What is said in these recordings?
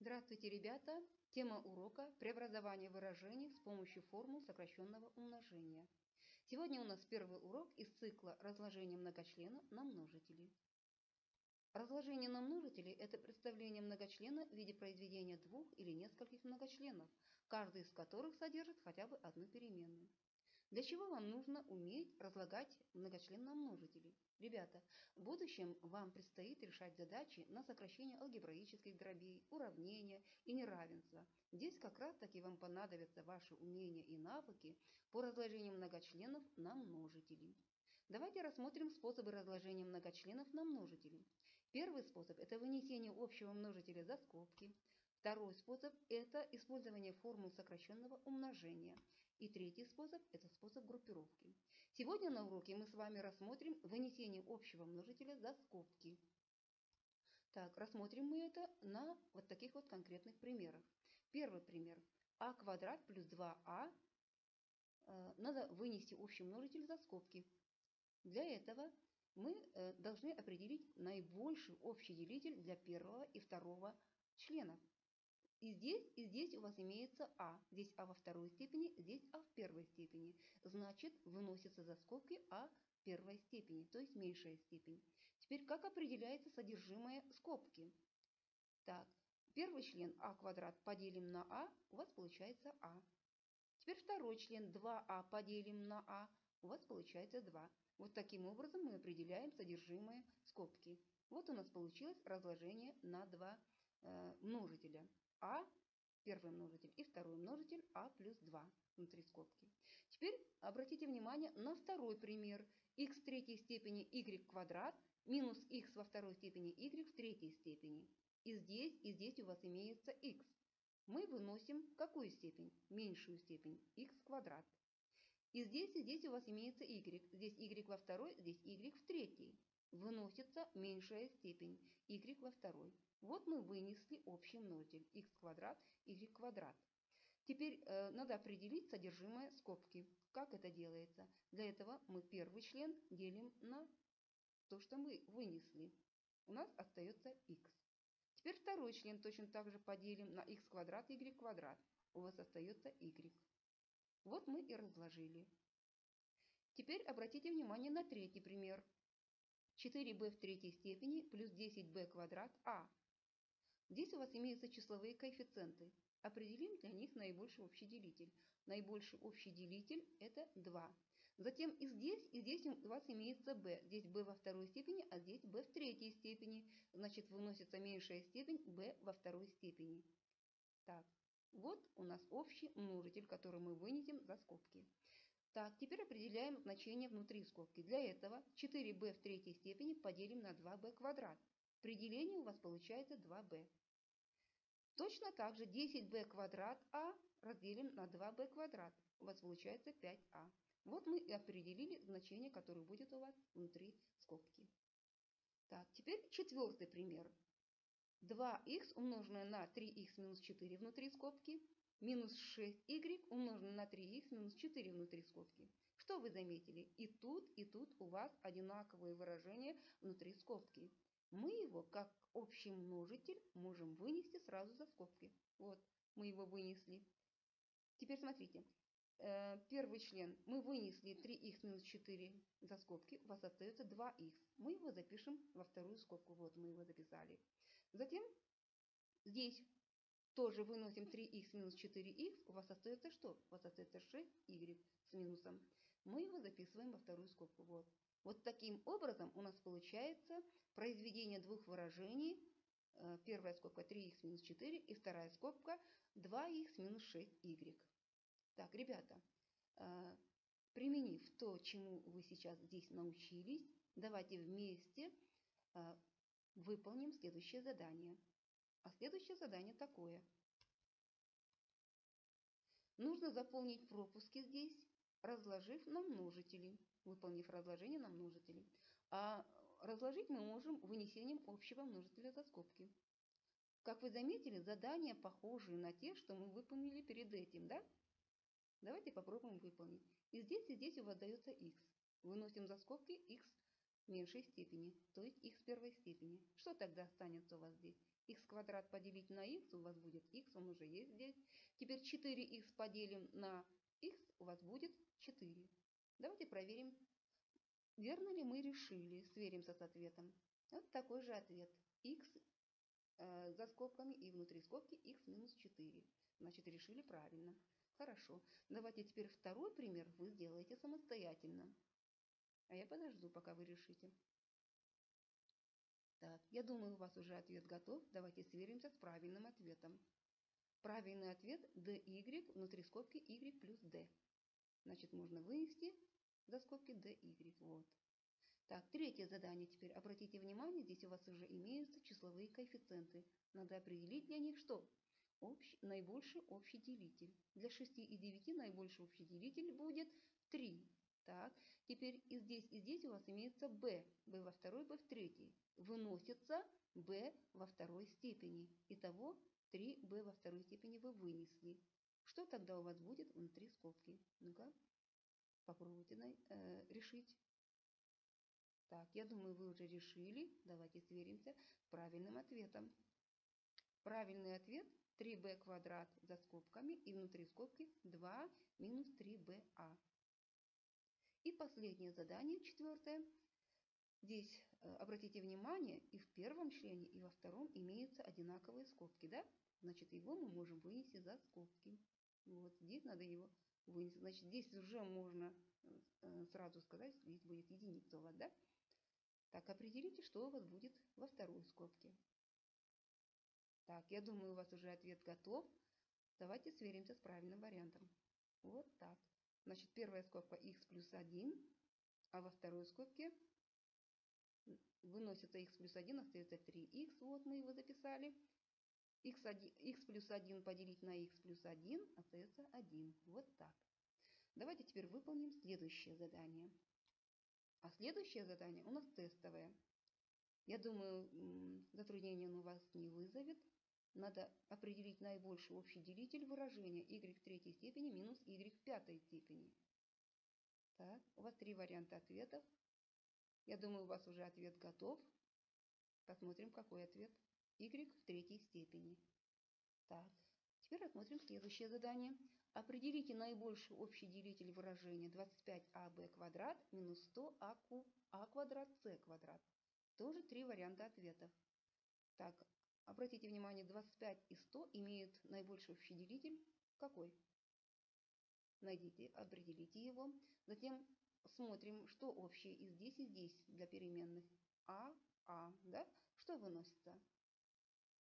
Здравствуйте, ребята! Тема урока – преобразование выражений с помощью формул сокращенного умножения. Сегодня у нас первый урок из цикла разложения многочлена на множители. Разложение на множители – это представление многочлена в виде произведения двух или нескольких многочленов, каждый из которых содержит хотя бы одну переменную. Для чего вам нужно уметь разлагать многочлен на множители? Ребята, в будущем вам предстоит решать задачи на сокращение алгебраических дробей, уравнения и неравенства. Здесь как раз таки вам понадобятся ваши умения и навыки по разложению многочленов на множители. Давайте рассмотрим способы разложения многочленов на множители. Первый способ – это вынесение общего множителя за скобки. Второй способ – это использование формул сокращенного умножения. И третий способ – это способ группировки. Сегодня на уроке мы с вами рассмотрим вынесение общего множителя за скобки. Так, рассмотрим мы это на вот таких вот конкретных примерах. Первый пример. А квадрат плюс 2а. Надо вынести общий множитель за скобки. Для этого мы должны определить наибольший общий делитель для первого и второго членов. И здесь у вас имеется а. Здесь а во второй степени, здесь а в первой степени. Значит, выносится за скобки а в первой степени, то есть меньшая степень. Теперь, как определяется содержимое скобки? Так, первый член а квадрат поделим на а, у вас получается а. Теперь второй член 2а поделим на а, у вас получается 2. Вот таким образом мы определяем содержимое скобки. Вот у нас получилось разложение на два множителя. А, первый множитель, и второй множитель а плюс 2 внутри скобки. Теперь обратите внимание на второй пример. Х в третьей степени y квадрат минус х во второй степени y в третьей степени. И здесь у вас имеется х. Мы выносим какую степень? Меньшую степень, х квадрат. И здесь у вас имеется y. Здесь y во второй, здесь y в третьей. Выносится меньшая степень, y во второй. Вот мы вынесли общий множитель х квадрат, y квадрат. Теперь надо определить содержимое скобки. Как это делается? Для этого мы первый член делим на то, что мы вынесли. У нас остается х. Теперь второй член точно так же поделим на х квадрат, y квадрат. У вас остается y. Вот мы и разложили. Теперь обратите внимание на третий пример. 4b в третьей степени плюс 10b квадрат а. Здесь у вас имеются числовые коэффициенты. Определим для них наибольший общий делитель. Наибольший общий делитель это 2. Затем и здесь у вас имеется b. Здесь b во второй степени, а здесь b в третьей степени. Значит, выносится меньшая степень b во второй степени. Так, вот у нас общий множитель, который мы вынесем за скобки. Так, теперь определяем значение внутри скобки. Для этого 4b в третьей степени поделим на 2b квадрат. При делении у вас получается 2b. Точно так же 10b квадрат а разделим на 2b квадрат. У вас получается 5а. Вот мы и определили значение, которое будет у вас внутри скобки. Так, теперь четвертый пример. 2х умноженное на 3х минус 4 внутри скобки минус 6y умноженное на 3х минус 4 внутри скобки. Что вы заметили? И тут у вас одинаковые выражения внутри скобки. Мы его как общий множитель можем вынести сразу за скобки. Вот, мы его вынесли. Теперь смотрите. Первый член мы вынесли 3х минус 4 за скобки. У вас остается 2х. Мы его запишем во вторую скобку. Вот мы его записали. Затем здесь тоже выносим 3х минус 4х. У вас остается что? У вас остается 6y с минусом. Мы его записываем во вторую скобку. Вот таким образом у нас получается произведение двух выражений. Первая скобка 3х минус 4 и вторая скобка 2х минус 6y. Так, ребята, применив то, чему вы сейчас здесь научились, давайте вместе выполним следующее задание. А следующее задание такое. Нужно заполнить пропуски здесь, разложив на множители, выполнив разложение на множители. А разложить мы можем вынесением общего множителя за скобки. Как вы заметили, задания похожи на те, что мы выполнили перед этим, да? Давайте попробуем выполнить. И здесь у вас дается х. Выносим за скобки х меньшей степени, то есть х первой степени. Что тогда останется у вас здесь? х квадрат поделить на х, у вас будет х, он уже есть здесь. Теперь 4х поделим на х, у вас будет 4. Давайте проверим, верно ли мы решили, сверимся с ответом. Вот такой же ответ. Х за скобками и внутри скобки х минус 4. Значит, решили правильно. Хорошо. Давайте теперь второй пример вы сделаете самостоятельно. А я подожду, пока вы решите. Так, я думаю, у вас уже ответ готов. Давайте сверимся с правильным ответом. Правильный ответ dy внутри скобки y плюс d. Значит, можно вынести за скобки dy. Вот. Так, третье задание теперь. Обратите внимание, здесь у вас уже имеются числовые коэффициенты. Надо определить для них что? Наибольший общий делитель. Для 6 и 9 наибольший общий делитель будет 3. Так, теперь и здесь у вас имеется b. b во второй, b в третьей. Выносится b во второй степени. Итого 3b во второй степени вы вынесли. Что тогда у вас будет внутри скобки? Ну-ка, попробуйте решить. Так, я думаю, вы уже решили. Давайте сверимся с правильным ответом. Правильный ответ 3b квадрат за скобками и внутри скобки 2 минус 3ba. И последнее задание, четвертое. Здесь, обратите внимание, и в первом члене, и во втором имеются одинаковые скобки, да? Значит, его мы можем вынести за скобки. Вот здесь надо его вынести. Значит, здесь уже можно сразу сказать, здесь будет единица у вас, да? Так, определите, что у вас будет во второй скобке. Так, я думаю, у вас уже ответ готов. Давайте сверимся с правильным вариантом. Вот так. Значит, первая скобка х плюс 1, а во второй скобке выносится х плюс 1, остается 3х. Вот мы его записали. Х плюс 1 поделить на х плюс 1, остается 1. Вот так. Давайте теперь выполним следующее задание. А следующее задание у нас тестовое. Я думаю, затруднения он у вас не вызовет. Надо определить наибольший общий делитель выражения y в третьей степени минус y в пятой степени. Так, у вас 3 варианта ответов. Я думаю, у вас уже ответ готов. Посмотрим, какой ответ. Y в третьей степени. Так, теперь рассмотрим следующее задание. Определите наибольший общий делитель выражения 25аб квадрат минус 100а квадрат c квадрат. Тоже 3 варианта ответов. Так, обратите внимание, 25 и 100 имеют наибольший общий делитель. Какой? Найдите, определите его. Затем смотрим, что общее и здесь для переменных. Да? Что выносится?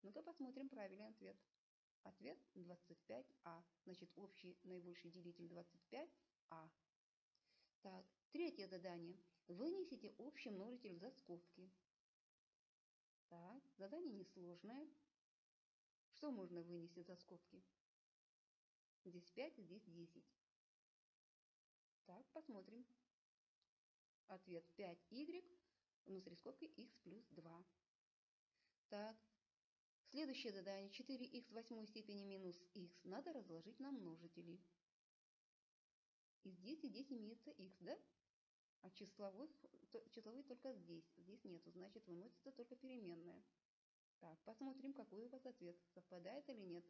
Ну-ка посмотрим правильный ответ. Ответ 25а. Значит, общий наибольший делитель 25а. Так, третье задание. Вынесите общий множитель за скобки. Так, задание несложное. Что можно вынести за скобки? Здесь 5, здесь 10. Так, посмотрим. Ответ 5y, внутри скобки х плюс 2. Так, следующее задание. 4х в восьмой степени минус х надо разложить на множители. И здесь имеется х, да? А числовой только здесь. Здесь нету, значит выносится только переменная. Так, посмотрим, какой у вас ответ. Совпадает или нет?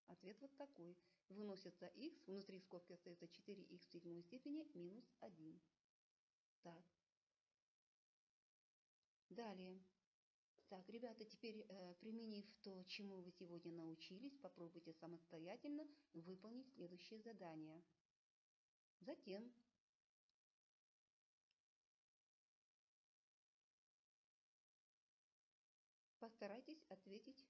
Ответ вот такой. Выносится х, внутри скобки остается 4х в седьмой степени минус 1. Так. Далее. Так, ребята, теперь применив то, чему вы сегодня научились, попробуйте самостоятельно выполнить следующее задание. Затем постарайтесь ответить